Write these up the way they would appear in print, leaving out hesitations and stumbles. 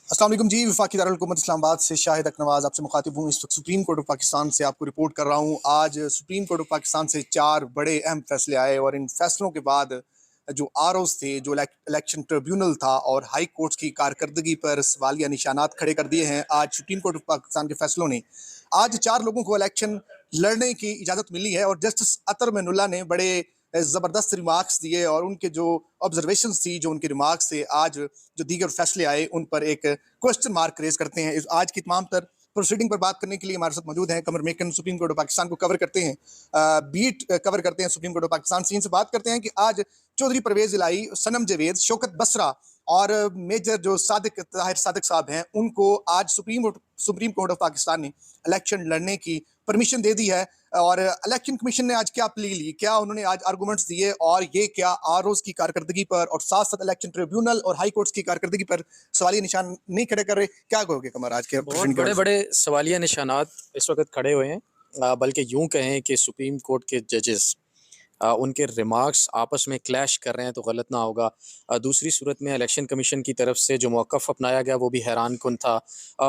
अस्सलाम वालेकुम जी। वफाकी दारुल हुकूमत इस्लामाबाद से शाहिद अकनवाज आपसे मुखातिब हूँ। इस वक्त सुप्रीम कोर्ट ऑफ पाकिस्तान से आपको रिपोर्ट कर रहा हूँ। आज सुप्रीम कोर्ट ऑफ पाकिस्तान से 4 बड़े अहम फैसले आए और इन फैसलों के बाद जो आरओज थे, जो इलेक्शन ट्रिब्यूनल था और हाई कोर्ट्स की कारकर्दगी पर सवालिया निशानात खड़े कर दिए हैं। आज सुप्रीम कोर्ट ऑफ पाकिस्तान के फैसलों ने आज 4 लोगों को इलेक्शन लड़ने की इजाज़त मिली है और जस्टिस अतर मैनुल्लाह ने बड़े ज़बरदस्त रिमार्क्स दिए और उनके जो ऑब्जर्वेशंस थी, जो उनके रिमार्क्स थे, आज जो दीगर फैसले आए उन पर एक क्वेश्चन मार्क रेज करते हैं। आज की तमाम तर प्रोसीडिंग पर बात करने के लिए हमारे साथ मौजूद हैं कमर Makan. Supreme court of Pakistan को कवर करते हैं, बीट कवर करते हैं सुप्रीम कोर्ट ऑफ पाकिस्तान से। इनसे बात करते हैं कि आज चौधरी परवेज इलाही, सनम जावेद, शौकत बसरा और मेजर जो सादिक ताहिर सादिक साहब हैं, उनको आज सुप्रीम कोर्ट ऑफ पाकिस्तान ने इलेक्शन लड़ने की परमिशन दे दी है। और इलेक्शन कमीशन ने आज क्या प्ली ली, क्या उन्होंने आज आर्गूमेंट्स दिए और ये क्या आरओज की कारकर्दगी पर और साथ साथ इलेक्शन ट्रिब्यूनल और हाई कोर्ट्स की कारकर्दगी पर सवालिया निशान नहीं खड़े कर रहे? क्या कहोगे कमर आज के बहुत बड़े बड़े सवालिया निशानात इस वक्त खड़े हुए हैं। बल्कि यूं कहें कि सुप्रीम कोर्ट के जजेस उनके रिमार्क्स आपस में क्लैश कर रहे हैं तो गलत ना होगा। दूसरी सूरत में इलेक्शन कमीशन की तरफ से जो मौक़िफ़ अपनाया गया वो भी हैरान कुन था।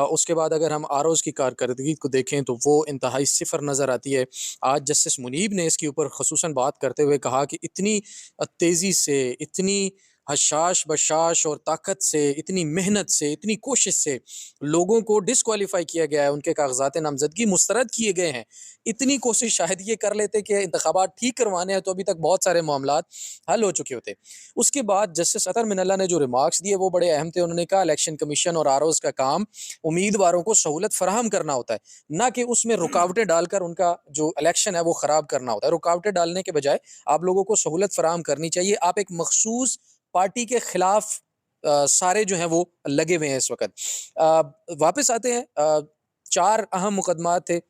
उसके बाद अगर हम आरओज़ की कारकर्दगी को देखें तो वो इंतहाई सिफर नज़र आती है। आज जस्टिस मुनीब ने इसके ऊपर ख़ुसूसन बात करते हुए कहा कि इतनी तेज़ी से, इतनी हशाश बशाश और ताकत से, इतनी मेहनत से, इतनी कोशिश से लोगों को डिस्क्वालीफाई किया गया है, उनके कागजात नामजदगी मुस्तरद किए गए हैं। इतनी कोशिश शायद ये कर लेते कि इंतखाबात ठीक करवाने हैं तो अभी तक बहुत सारे मामलात हल हो चुके होते। उसके बाद जस्टिस अतर मिनल्ला ने जो रिमार्क्स दिए वो बड़े अहम थे। उन्होंने कहा इलेक्शन कमीशन और आरओज़ का काम उम्मीदवारों को सहूलत फराहम करना होता है, ना कि उसमें रुकावटें डालकर उनका जो इलेक्शन है वो ख़राब करना होता है। रुकावटें डालने के बजाय आप लोगों को सहूलत फराहम करनी चाहिए। आप एक मखसूस पार्टी के खिलाफ सारे जो हैं वो लगे हुए हैं इस वक्त। वापस आते हैं, 4 अहम मुकदमात थे।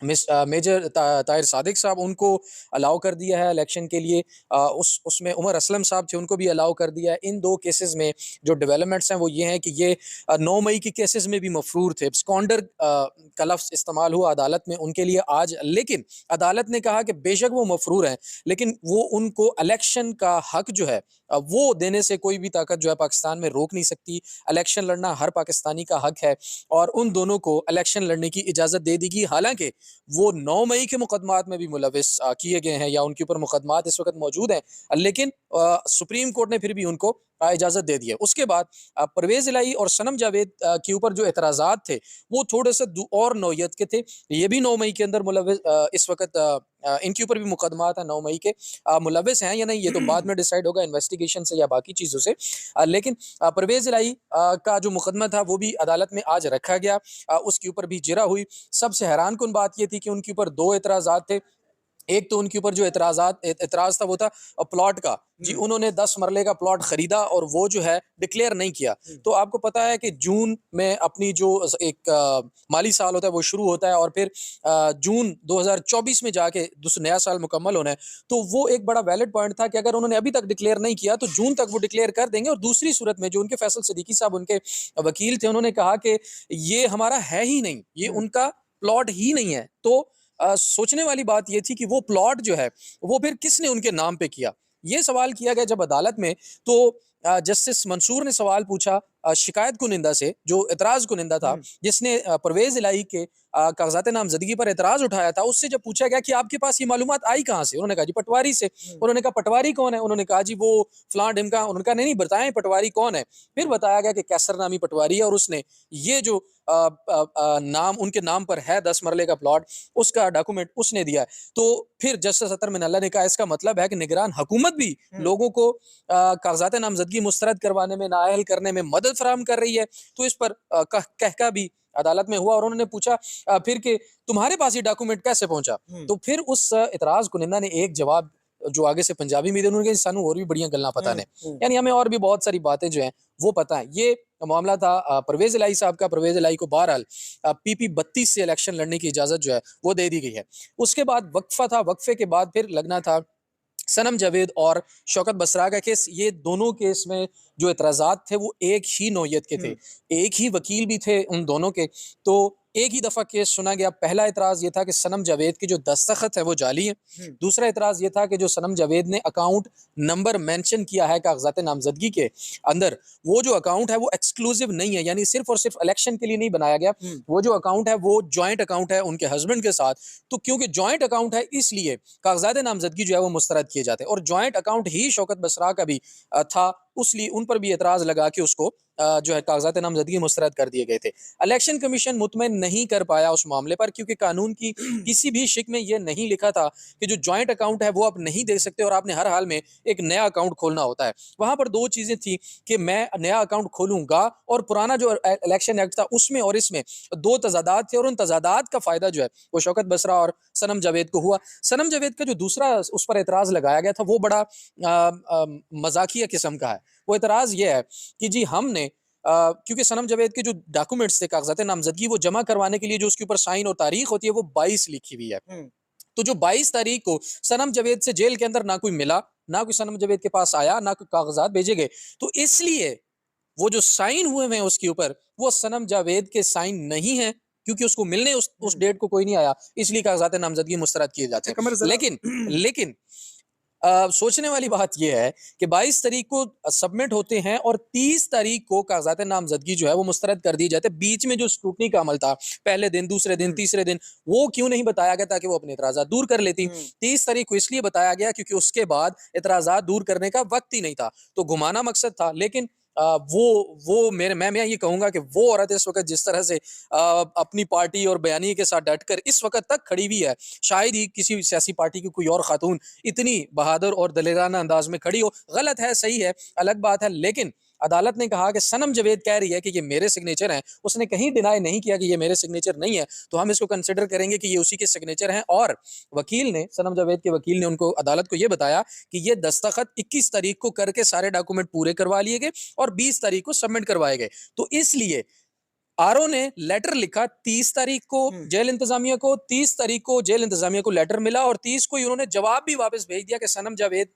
मेजर ताहिर सादिक साहब, उनको अलाउ कर दिया है इलेक्शन के लिए। उसमें उमर असलम साहब थे, उनको भी अलाउ कर दिया है। इन 2 केसेस में जो डेवलपमेंट्स हैं वो ये हैं कि ये 9 मई के केसेस में भी मफरूर थे। स्कॉन्डर का लफ्ज़ इस्तेमाल हुआ अदालत में उनके लिए आज, लेकिन अदालत ने कहा कि बेशक वो मफरूर हैं लेकिन वो उनको इलेक्शन का हक जो है वो देने से कोई भी ताकत जो है पाकिस्तान में रोक नहीं सकती। इलेक्शन लड़ना हर पाकिस्तानी का हक है और उन दोनों को इलेक्शन लड़ने की इजाज़त दे दी गई। हालांकि वो 9 मई के मुकदमात में भी मुलविस किए गए हैं या उनके ऊपर मुकदमात इस वक्त मौजूद हैं, लेकिन सुप्रीम कोर्ट ने फिर भी उनको इजाज़त दे दी है। उसके बाद परवेज़ इलाही और सनम जावेद के ऊपर जो एतराज़ात थे वो थोड़े से और नौयत के थे। ये भी 9 मई के अंदर मुलविस, इस वक्त इनके ऊपर भी मुकदमात हैं 9 मई के। मुलविस हैं या नहीं ये तो बाद में डिसाइड होगा इन्वेस्टिगेशन से या बाकी चीज़ों से। लेकिन परवेज़ इलाही का जो मुकदमा था वो भी अदालत में आज रखा गया। उसके ऊपर भी जिरा हुई। सबसे हैरान कुन बात ये थी कि उनके ऊपर 2 एतराज़ात थे। एक तो उनके ऊपर जो एतराज़ था वो था प्लॉट का। जी, उन्होंने 10 मरले का प्लॉट खरीदा और वो जो है डिक्लेयर नहीं किया। तो आपको पता है कि जून में अपनी जो एक माली साल होता है वो शुरू होता है और फिर जून 2024 में जाके नया साल मुकम्मल होना है। तो वो एक बड़ा वैलिड पॉइंट था कि अगर उन्होंने अभी तक डिक्लेयर नहीं किया तो जून तक वो डिक्लेयर कर देंगे। और दूसरी सूरत में जो उनके फैसल सिद्दीकी साहब उनके वकील थे, उन्होंने कहा कि ये हमारा है ही नहीं, ये उनका प्लॉट ही नहीं है। तो सोचने वाली बात ये थी कि वो प्लॉट जो है वो फिर किसने उनके नाम पे किया। ये सवाल किया गया जब अदालत में। तो जस्टिस मंसूर ने सवाल पूछा शिकायत कुनिंदा से, जो एतराज़ कुनिंदा था, जिसने परवेज़ इलाही के कागजात नामजदगी पर एतराज़ उठाया था, उससे जब पूछा गया कि आपके पास ये मालूमात आई कहाँ से? उन्होंने कहा जी पटवारी से। उन्होंने कहा पटवारी कौन है? उन्होंने कहा जी वो फलां ढिमका। उन्होंने कहा नहीं बताएं पटवारी कौन है। फिर बताया गया कि कैसर नामी पटवारी है और उसने ये जो नाम उनके नाम पर है 10 मरले का प्लॉट, उसका डॉक्यूमेंट उसने दिया है। तो फिर जस्टिस अतर मिनल्ला ने कहा इसका मतलब है कि निगरान हुकूमत भी लोगों को कागजात नामजदगी मुस्तरद करवाने में, नाअहल करने में मदद फराहम कर रही है। तो इस पर कहका भी अदालत में हुआ और उन्होंने पूछा फिर कि तुम्हारे पास ये डॉक्यूमेंट कैसे पहुंचा? तो फिर उस एतराज कुनिंदा ने एक जवाब जो आगे से पंजाबी में उन्होंने कहा सानू और भी बढ़िया गल्लां पता ने, यानी हमें और भी बहुत सारी बातें जो हैं वो पता है। ये मामला था परवेज़ इलाही साहब का। परवेज़ इलाही को बहरहाल पीपी 32 से इलेक्शन लड़ने की इजाजत जो है वो दे दी गई है। उसके बाद वक्फा था, वक्फे के बाद फिर लगना था सनम जावेद और शौकत बसरा का केस। ये दोनों केस में जो एतराज़ात थे वो एक ही नौयत के थे, एक ही वकील भी थे उन दोनों के। तो एक ही दफ़ा केस सुना गया। पहला एतराज़ ये था कि सनम जावेद के जो दस्तखत है वो जाली हैं। दूसरा एतराज़ ये था कि जो सनम जावेद ने अकाउंट नंबर मेंशन किया है कागज़ात नामज़दगी के अंदर, वो जो अकाउंट है वो एक्सक्लूसिव नहीं है, यानी सिर्फ और सिर्फ इलेक्शन के लिए नहीं बनाया गया। वो जो अकाउंट है वो जॉइंट अकाउंट है उनके हस्बैंड के साथ। तो क्योंकि जॉइंट अकाउंट है इसलिए कागज़ात नामज़दगी जो है वो मुस्तरद किए जाते हैं, और जॉइंट अकाउंट ही शौकत बसरा का भी था, उसलिए उन पर भी एतराज़ लगा कि उसको जो है कागज़ात नामज़दगी मुस्तरद कर दिए गए थे। इलेक्शन कमीशन मुतमईन नहीं कर पाया उस मामले पर, क्योंकि कानून की किसी भी शिक में यह नहीं लिखा था कि जो जॉइंट अकाउंट है वो आप नहीं दे सकते और आपने हर हाल में एक नया अकाउंट खोलना होता है। वहां पर दो चीजें थी कि मैं नया अकाउंट खोलूंगा, और पुराना जो इलेक्शन एक्ट था उसमें और इसमें दो तजादात थे, और उन तजादात का फायदा जो है वो शौकत बसरा और सनम जावेद को हुआ। सनम जावेद का जो दूसरा उस पर एतराज लगाया गया था वो बड़ा मजाकिया किस्म का है। वो एतराज ये है कि जी हमने क्योंकि सनम जावेद के जो डॉक्यूमेंट्स थे कागजात नामजदगी वो जमा करवाने के लिए जो उसके ऊपर साइन और तारीख होती है वो 22 लिखी हुई है। तो जो 22 तारीख को सनम जावेद से जेल के अंदर ना कोई मिला, ना कोई सनम जावेद के पास आया, ना कोई कागजात भेजे गए, तो इसलिए वो जो साइन हुए हैं उसके ऊपर वो सनम जावेद के साइन नहीं है, क्योंकि उसको मिलने उस डेट को कोई नहीं आया, इसलिए कागजात नामजदगी मुस्तरद किए जाते हैं। लेकिन लेकिन सोचने वाली बात यह है कि 22 तारीख को सबमिट होते हैं और 30 तारीख को कागजात नामजदगी जो है वो मुस्तरद कर दी जाते हैं। बीच में जो स्क्रूटनी का अमल था, पहले दिन, दूसरे दिन, तीसरे दिन, वो क्यों नहीं बताया गया ताकि वो अपने इतराजात दूर कर लेती। 30 तारीख को इसलिए बताया गया क्योंकि उसके बाद इतराजात दूर करने का वक्त ही नहीं था, तो घुमाना मकसद था। लेकिन वो मैं ये कहूंगा कि वो औरत इस वक्त जिस तरह से अपनी पार्टी और बयानी के साथ डटकर इस वक्त तक खड़ी हुई है, शायद ही किसी सियासी पार्टी की कोई और खातून इतनी बहादुर और दलेराना अंदाज में खड़ी हो। गलत है, सही है, अलग बात है, लेकिन अदालत ने कहा कि सनम जावेद कह रही है कि ये मेरे सिग्नेचर हैं, उसने कहीं डिनाई नहीं किया कि ये मेरे सिग्नेचर नहीं है, तो हम इसको कंसिडर करेंगे कि ये उसी के सिग्नेचर हैं। और वकील ने, सनम जावेद के वकील ने उनको, अदालत को ये बताया कि ये दस्तखत 21 तारीख को करके सारे डॉक्यूमेंट पूरे करवा लिए गए और 20 तारीख को सबमिट करवाए गए। तो इसलिए आरओ ने लेटर लिखा 30 तारीख को जेल इंतजामिया को, 30 तारीख को जेल इंतजामिया को लेटर मिला और 30 को उन्होंने जवाब भी वापस भेज दिया कि सनम जावेद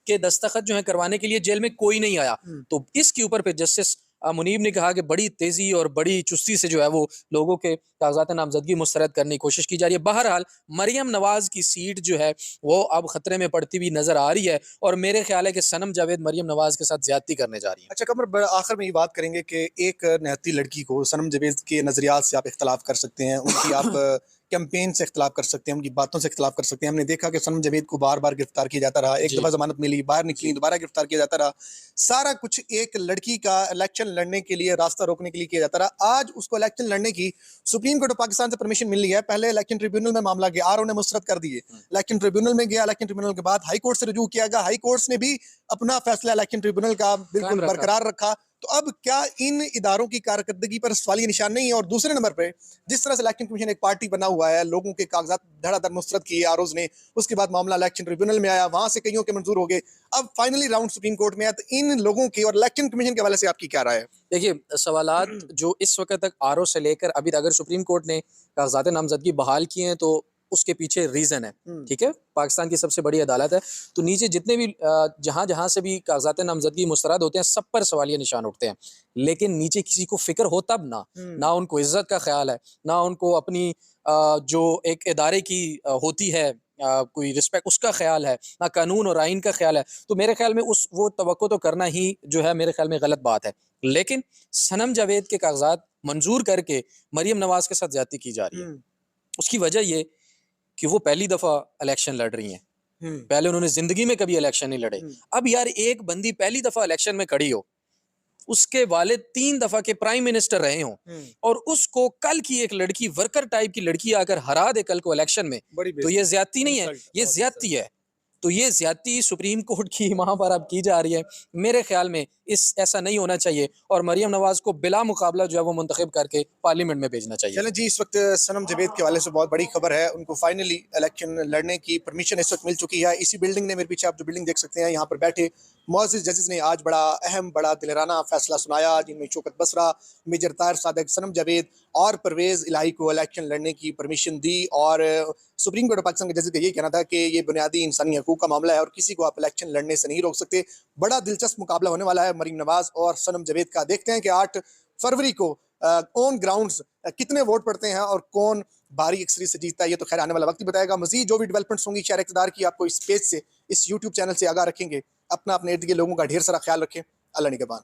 के दस्तखत जो है करवाने के लिए जेल में कोई नहीं आया। तो इसके ऊपर फिर जस्टिस मुनीब ने कहा कि बड़ी तेजी और बड़ी चुस्ती से जो है वो लोगों के कागजात नामजदगी मुस्तरद करने की कोशिश की जा रही है। बहरहाल मरियम नवाज की सीट जो है वो अब खतरे में पड़ती हुई नजर आ रही है, और मेरे ख्याल है कि सनम जावेद मरियम नवाज के साथ ज्यादती करने जा रही है। अच्छा कमर, आखिर में ये बात करेंगे कि एक निहत्ती लड़की को सनम जावेद के नजरियात से आप इख्तलाफ कर सकते हैं, उनकी आप कैंपेन से इख्तलाफ कर सकते हैं, उनकी बातों से इख्तलाफ कर सकते हैं। हमने देखा कि सनम जावेद को बार बार गिरफ्तार किया जाता रहा, एक दफ़ा जमानत मिली, बाहर निकली, दोबारा गिरफ्तार किया जाता रहा। सारा कुछ एक लड़की का इलेक्शन लड़ने के लिए, रास्ता रोकने के लिए किया जाता रहा। आज उसको इलेक्शन लड़ने की सुप्रीम कोर्ट ऑफ पाकिस्तान से परमिशन मिली है। पहले इलेक्शन ट्रिब्यूनल में मामला गया, आरओ ने मुस्तरद कर दिए, इलेक्शन ट्रिब्यूनल में गया, इलेक्शन ट्रिब्यूनल के बाद हाई कोर्ट से रुजू किया गया, हाई कोर्ट ने भी अपना फैसला इलेक्शन ट्रिब्यूनल का बिल्कुल बरकरार रखा। तो अब क्या इन इदारों की कारकर्दगी पर सवालिया निशान नहीं है? और दूसरे नंबर पे जिस तरह से इलेक्शन कमीशन एक पार्टी बना हुआ है, लोगों के कागजात धड़ाधड़ मुस्तरद किए आरोज ने, उसके बाद मामला इलेक्शन ट्रिब्यूनल में आया, वहां से कईयों के मंजूर हो गए, अब फाइनली राउंड सुप्रीम कोर्ट में आया। तो इन लोगों की और इलेक्शन कमीशन के हवाले से आपकी क्या राय है? देखिए, सवालात जो इस वक्त तक आरओ से लेकर अभी तक, अगर सुप्रीम कोर्ट ने कागजात नामजदगी बहाल किए हैं तो उसके पीछे रीज़न है, ठीक है, पाकिस्तान की सबसे बड़ी अदालत है, तो नीचे जितने भी जहां जहां से भी कागजात नामजदगी मुस्तरद होते हैं सब पर सवालिया निशान उठते हैं। लेकिन नीचे किसी को फिक्र हो तब ना उनको इज्जत का ख्याल है, ना उनको अपनी जो एक इदारे की होती है कोई रिस्पेक्ट, उसका ख्याल है, ना कानून और आइन का ख्याल है। तो मेरे ख्याल में उस वो तवक्को तो करना ही जो है मेरे ख्याल में गलत बात है। लेकिन सनम जावेद के कागजात मंजूर करके मरियम नवाज के साथ ज्यादती की जा रही है। उसकी वजह ये कि वो पहली दफा इलेक्शन लड़ रही हैं, पहले उन्होंने जिंदगी में कभी इलेक्शन नहीं लड़े। अब यार एक बंदी पहली दफा इलेक्शन में खड़ी हो, उसके वालिद 3 दफा के प्राइम मिनिस्टर रहे हों, और उसको कल की एक लड़की, वर्कर टाइप की लड़की आकर हरा दे कल को इलेक्शन में, तो ये ज्यादती नहीं है, ये ज्यादती है। तो ये ज्यादती सुप्रीम कोर्ट की वहां पर अब की जा रही है। मेरे ख्याल में ऐसा नहीं होना चाहिए, और मरियम नवाज को बिला मुकाबला जो है वो मुंतखब करके पार्लियामेंट में भेजना चाहिए। चलें जी, इस वक्त सनम जावेद के हवाले से बहुत बड़ी खबर है, उनको फाइनली इलेक्शन लड़ने की परमिशन इस वक्त मिल चुकी है। इसी बिल्डिंग ने, मेरे पीछे आप जो बिल्डिंग देख सकते हैं, यहाँ पर बैठे मुअज़्ज़िज़ जजेस ने आज बड़ा अहम, बड़ा दिलराना फैसला सुनाया, जिनमें शौकत बसरा, मेजर ताहिर सादिक, सनम जावेद और परवेज़ इलाही को इलेक्शन लड़ने की परमिशन दी। और सुप्रीम कोर्ट ऑफ पाकिस्तान के जजेस का ये कहना था कि ये बुनियादी इंसानी हकूक़ का मामला है और किसी को आप इलेक्शन लड़ने से नहीं रोक सकते। बड़ा दिलचस्प मुकाबला होने वाला है मरियम नवाज और सनम जावेद का। देखते हैं कि 8 फरवरी को ऑन ग्राउंड्स कितने वोट पड़ते हैं और कौन भारी अक्सरी से जीतता है, ये तो खैर आने वाला वक्त ही बताएगा। मजीद जो भी डेवलपमेंट्स होंगी शहर इक़्तिदार की, आपको इस पेज से, इस यूट्यूब चैनल से आगाह रखेंगे। अपना अपने इर्द गिर्द लोगों का ढेर सारा ख्याल रखें। अल्लाह निगहबान।